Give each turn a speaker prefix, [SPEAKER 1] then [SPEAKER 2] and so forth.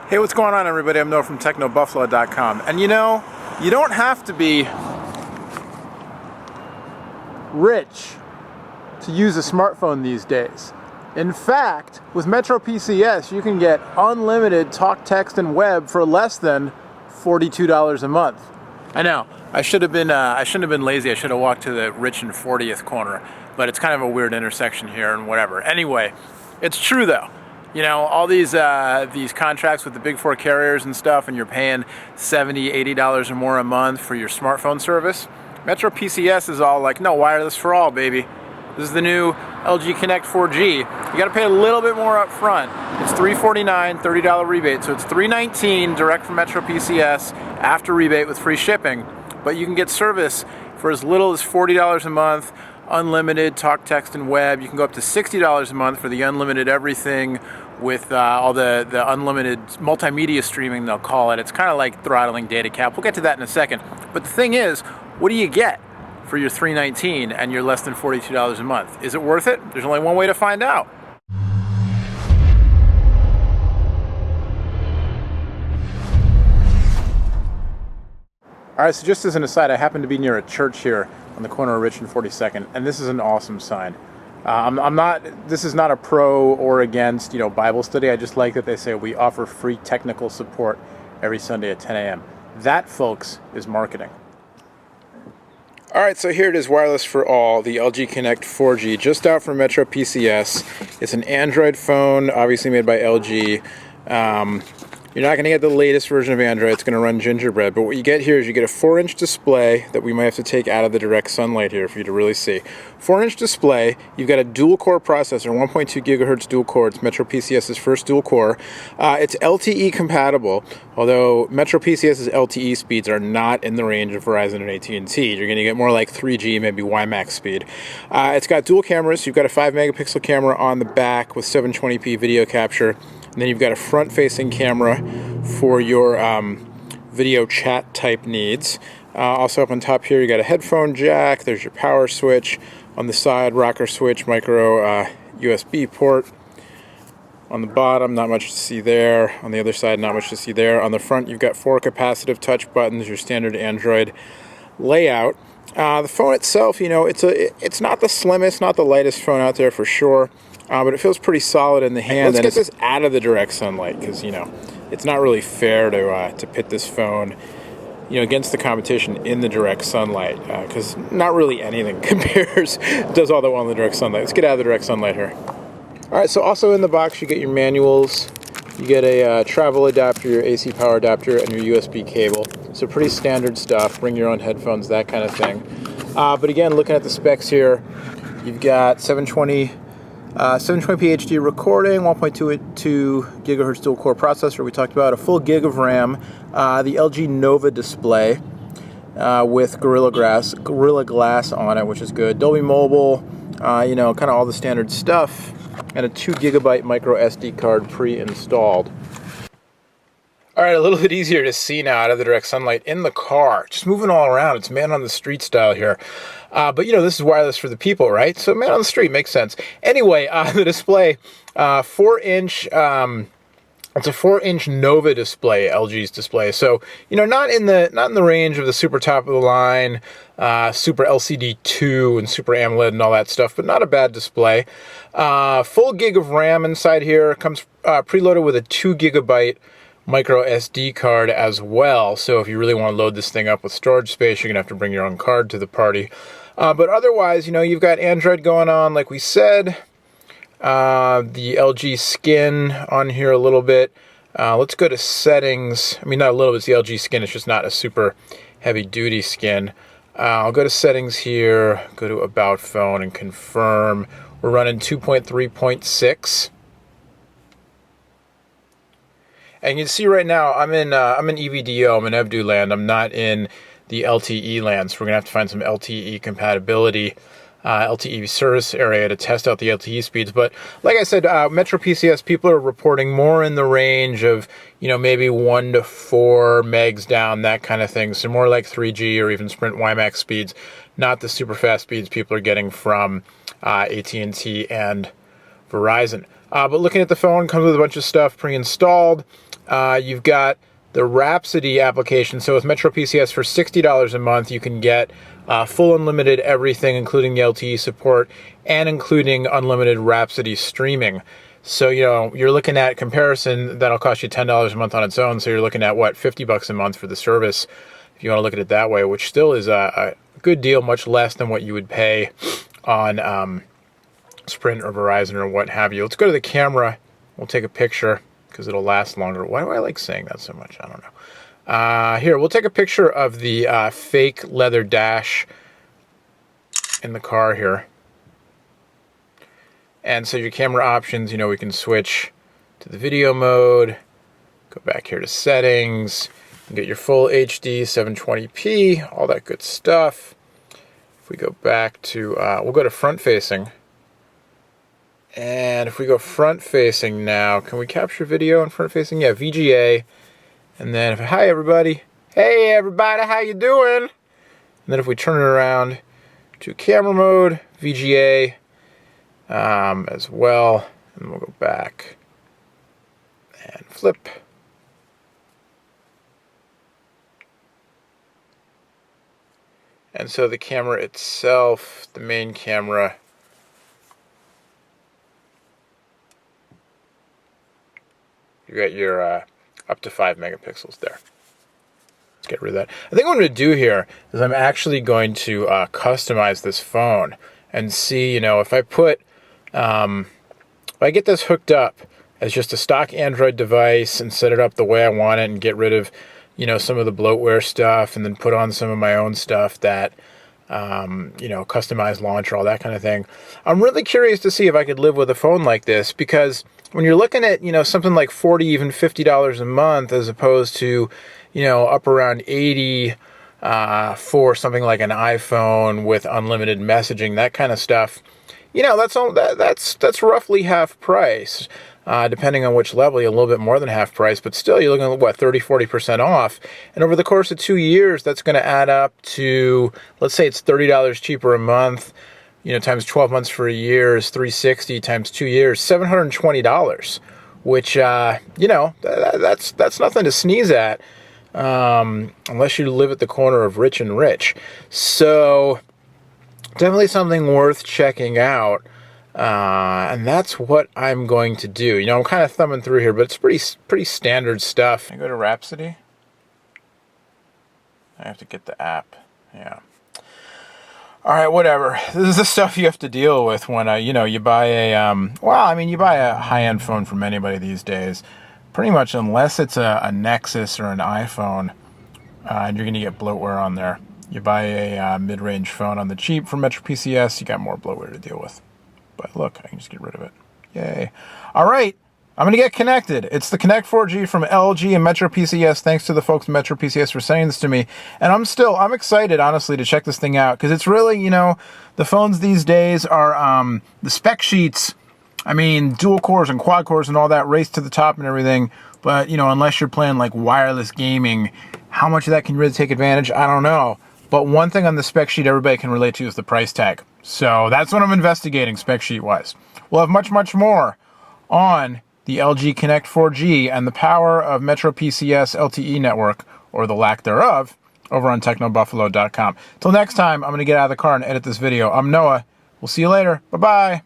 [SPEAKER 1] Hey, what's going on, everybody? I'm Noah from TechnoBuffalo.com. And you know, you don't have to be rich to use a smartphone these days. In fact, with Metro PCS, you can get unlimited talk, text, and web for less than $42 a month. I know, I shouldn't have been lazy. I should have walked to the rich and 40th corner, but it's kind of a weird intersection here and whatever. Anyway, it's true though. You know, all these contracts with the big four carriers and stuff, and you're paying $70, $80 or more a month for your smartphone service. Metro PCS is all like, no, wireless for all, baby. This is the new LG Connect 4G. You got to pay a little bit more up front. It's $349, $30 rebate, so it's $319 direct from Metro PCS after rebate with free shipping. But you can get service for as little as $40 a month. Unlimited talk, text, and web. You can go up to $60 a month for the unlimited everything with all the unlimited multimedia streaming, they'll call it. It's kind of like throttling data cap. We'll get to that in a second. But the thing is, what do you get for your $319 and you're less than $42 a month? Is it worth it? There's only one way to find out. All right, so just as an aside, I happen to be near a church here on the corner of Rich and 42nd, and this is an awesome sign. This is not a pro or against, Bible study. I just like that they say we offer free technical support every Sunday at 10 a.m. That, folks, is marketing. All right, so here it is, wireless for all, the LG Connect 4G, just out from Metro PCS. It's an Android phone, obviously made by LG. You're not going to get the latest version of Android. It's going to run Gingerbread. But what you get here is you get a 4-inch display that we might have to take out of the direct sunlight here for you to really see. 4-inch display. You've got a dual-core processor, 1.2 gigahertz dual-core. It's Metro PCS's first dual-core. It's LTE compatible, although Metro PCS's LTE speeds are not in the range of Verizon and AT&T. You're going to get more like 3G, maybe WiMAX speed. It's got dual cameras. You've got a 5-megapixel camera on the back with 720p video capture. And then you've got a front-facing camera for your video chat type needs. Also up on top here, you got a headphone jack. There's your power switch. On the side, rocker switch, micro USB port. On the bottom, not much to see there. On the other side, not much to see there. On the front, you've got 4 capacitive touch buttons, your standard Android layout. The phone itself, it's not the slimmest, not the lightest phone out there for sure. But it feels pretty solid in the hand. Let's get this out of the direct sunlight because, it's not really fair to pit this phone, against the competition in the direct sunlight because not really anything does all that well in the direct sunlight. Let's get out of the direct sunlight here. All right, so also in the box you get your manuals. You get a travel adapter, your AC power adapter, and your USB cable. So pretty standard stuff. Bring your own headphones, that kind of thing. But again, looking at the specs here, you've got 720p HD recording, 1.22 gigahertz dual core processor we talked about, a full gig of RAM, the LG Nova display with Gorilla Glass on it, which is good. Dolby Mobile, kind of all the standard stuff, and a 2 gigabyte micro SD card pre-installed. All right, a little bit easier to see now out of the direct sunlight in the car. Just moving all around. It's man on the street style here. But this is wireless for the people, right? So man on the street makes sense. Anyway, the display, 4-inch, it's a 4-inch Nova display, LG's display. So, not in the range of the super top of the line, Super LCD2 and Super AMOLED and all that stuff, but not a bad display. Full gig of RAM inside here. Comes preloaded with a 2 gigabyte micro SD card as well. So if you really want to load this thing up with storage space, you're gonna have to bring your own card to the party. But otherwise, you've got Android going on, like we said. The LG skin on here a little bit. Let's go to settings. I mean, not a little bit, it's the LG skin. It's just not a super heavy duty skin. I'll go to settings here, go to about phone and confirm. We're running 2.3.6. And you can see right now, I'm in EVDO, I'm in EVDU land, I'm not in the LTE land, so we're going to have to find some LTE compatibility, LTE service area to test out the LTE speeds. But like I said, Metro PCS people are reporting more in the range of, maybe 1 to 4 megs down, that kind of thing. So more like 3G or even Sprint WiMAX speeds, not the super fast speeds people are getting from AT&T and Verizon. But looking at the phone, comes with a bunch of stuff pre-installed. You've got the Rhapsody application. So with Metro PCS for $60 a month, you can get full unlimited everything, including the LTE support and including unlimited Rhapsody streaming. So, you know, you're looking at comparison, that'll cost you $10 a month on its own. So you're looking at what, $50 a month for the service, if you want to look at it that way, which still is a good deal, much less than what you would pay on Sprint or Verizon or what have you. Let's go to the camera. We'll take a picture because it'll last longer. Why do I like saying that so much? I don't know. Here, we'll take a picture of the fake leather dash in the car here. And so your camera options, you know, we can switch to the video mode, go back here to settings, and get your full HD 720p, all that good stuff. If we go back to, we'll go to front facing. And if we go front facing now, can we capture video in front facing? Yeah, VGA. And then, hi everybody. Hey everybody, how you doing? And then if we turn it around to camera mode, VGA as well. And we'll go back and flip. And so the camera itself, the main camera, you got your up to 5 megapixels there. Let's get rid of that. I think what I'm going to do here is I'm actually going to customize this phone and see, you know, if I put, if I get this hooked up as just a stock Android device and set it up the way I want it and get rid of, you know, some of the bloatware stuff and then put on some of my own stuff that, you know, customized launcher, all that kind of thing. I'm really curious to see if I could live with a phone like this, because when you're looking at, you know, something like $40, even $50 a month, as opposed to, you know, up around $80 for something like an iPhone with unlimited messaging, that kind of stuff, you know, that's roughly half price. Depending on which level, you're a little bit more than half price, but still you're looking at, what, 30-40% off. And over the course of 2 years, that's going to add up to, let's say it's $30 cheaper a month, you know, times 12 months for a year is $360, times 2 years, $720, which, you know, that's nothing to sneeze at, unless you live at the corner of rich and rich. So definitely something worth checking out. And that's what I'm going to do. You know, I'm kind of thumbing through here, but it's pretty standard stuff. I go to Rhapsody. I have to get the app. Yeah. All right, whatever. This is the stuff you have to deal with when, you know, you buy a, well, I mean, you buy a high-end phone from anybody these days. Pretty much, unless it's a Nexus or an iPhone, and you're going to get bloatware on there. You buy a mid-range phone on the cheap from Metro PCS, you got more bloatware to deal with. But look, I can just get rid of it. Yay. All right, I'm going to get connected. It's the Connect 4G from LG and Metro PCS. Thanks to the folks at Metro PCS for sending this to me. And I'm excited, honestly, to check this thing out, because it's really, you know, the phones these days are, the spec sheets, I mean, dual cores and quad cores and all that race to the top and everything. But, you know, unless you're playing like wireless gaming, how much of that can you really take advantage? I don't know. But one thing on the spec sheet everybody can relate to is the price tag. So that's what I'm investigating spec sheet wise. We'll have much, much more on the LG Connect 4G and the power of Metro PCS LTE network, or the lack thereof, over on technobuffalo.com. Till next time, I'm going to get out of the car and edit this video. I'm Noah. We'll see you later. Bye-bye.